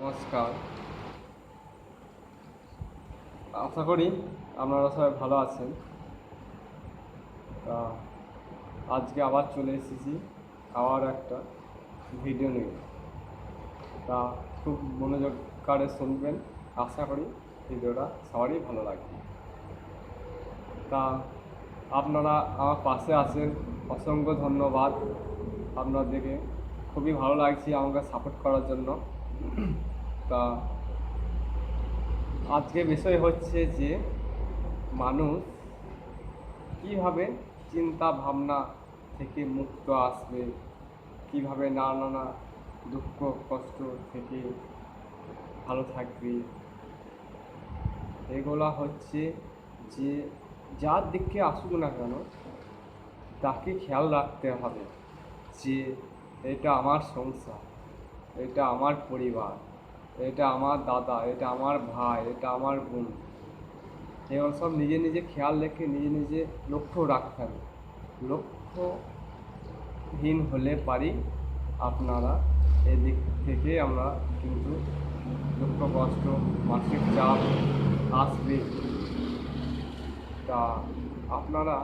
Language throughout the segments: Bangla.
নমস্কার। আশা করি আপনারা সবাই ভালো আছেন। তা আজকে আবার চলে এসেছি আবার একটা ভিডিও নিয়ে। তা খুব মনোযোগ করে শুনবেন, আশা করি ভিডিওটা সবারই ভালো লাগবে। তা আপনারা আমার পাশে আছেন, অসংখ্য ধন্যবাদ আপনাদেরকে। খুবই ভালো লাগছে আমাকে সাপোর্ট করার জন্য। তা আজকে বিষয় হচ্ছে যে মানুষ কীভাবে চিন্তা ভাবনা থেকে মুক্ত আসবে, কীভাবে নানা দুঃখ কষ্ট থেকে ভালো থাকবে। এগুলো হচ্ছে যে যার দিকে আসুক না কেন তাকে খেয়াল রাখতে হবে যে এটা আমার সংসার, এটা আমার পরিবার, এটা আমার দাদা, এটা আমার ভাই, এটা আমার বোন। এগুলো সব নিজে নিজে খেয়াল রেখে নিজে নিজে লক্ষ্য রাখতে হবে। লক্ষ্যহীন হলে পারি আপনারা এদিক থেকে আমরা কিন্তু দুঃখ কষ্ট মানসিক চাপ আসবে। তা আপনারা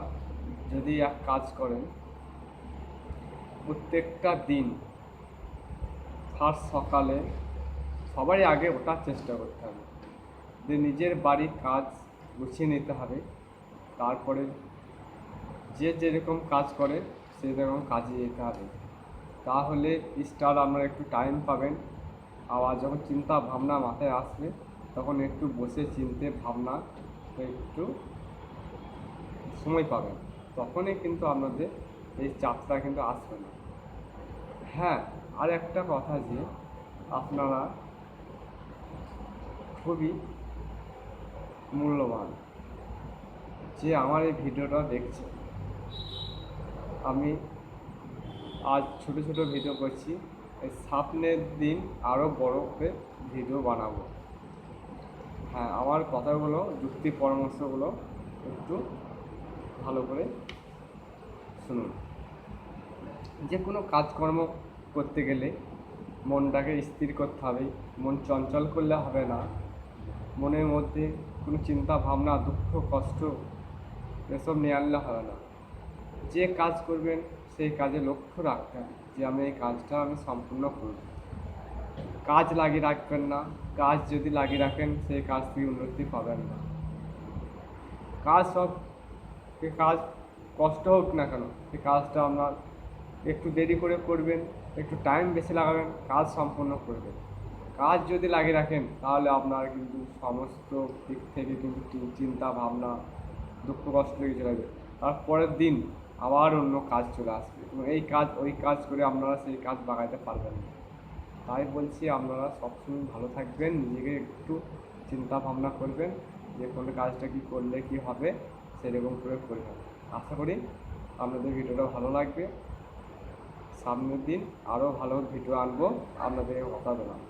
যদি এক কাজ করেন, প্রত্যেকটা দিন ফার্স্ট সকালে সবারই আগে ওঠার চেষ্টা করতে হবে, যে নিজের বাড়ির কাজ গুছিয়ে নিতে হবে। তারপরে যে যেরকম কাজ করে সেরকম কাজে যেতে হবে। তাহলে আপনারা একটু টাইম পাবেন। আবার যখন চিন্তা ভাবনা মাথায় আসবে তখন একটু বসে চিনতে ভাবনা একটু সময় পাবেন, তখনই কিন্তু আপনাদের এই চাপটা কিন্তু আসবে না। হ্যাঁ, আর একটা কথা যে আপনারা খুবই মূল্যবান যে আমার এই ভিডিওটা দেখছেন। আমি আজ ছোট ছোট ভিডিও করছি, এই সামনের দিন আরও বড় করে ভিডিও বানাবো। হ্যাঁ, আমার কথাগুলো যুক্তি পরামর্শগুলো একটু ভালো করে শুনুন। যে কোনো কাজকর্ম করতে গেলে মনটাকে স্থির করতে হবে। মন চঞ্চল করলে হবে না। মনের মধ্যে কোনো চিন্তা ভাবনা দুঃখ কষ্ট এসব নিয়ে আনলে হবে না। যে কাজ করবেন সেই কাজে লক্ষ্য রাখতে হবে যে আমি এই কাজটা আমি সম্পূর্ণ করব। কাজ লাগিয়ে রাখবেন না। কাজ যদি লাগিয়ে রাখেন সেই কাজ থেকে উন্নতি পাবেন না। কাজ কষ্ট হোক না কেন, সেই কাজটা আপনার একটু দেরি করে করবেন, একটু টাইম বেশি লাগাবেন, কাজ সম্পূর্ণ করবেন। কাজ যদি লাগিয়ে রাখেন তাহলে আপনার কিন্তু সমস্ত দিক থেকে কিন্তু চিন্তা ভাবনা দুঃখ কষ্ট লেগে চলে যাবে। তারপরের দিন আবার অন্য কাজ চলে আসবে এবং এই কাজ ওই কাজ করে আপনারা সেই কাজ বাগাইতে পারবেন না। তাই বলছি আপনারা সবসময় ভালো থাকবেন, নিজেকে একটু চিন্তা ভাবনা করবেন যে কোনো কাজটা কী করলে কী হবে সেরকম করে করবেন। আশা করি আপনাদের ভিডিওটা ভালো লাগবে। সামনের দিন আরও ভালো ভিডিও আনবো, আপনাদেরকে কথা দিলাম।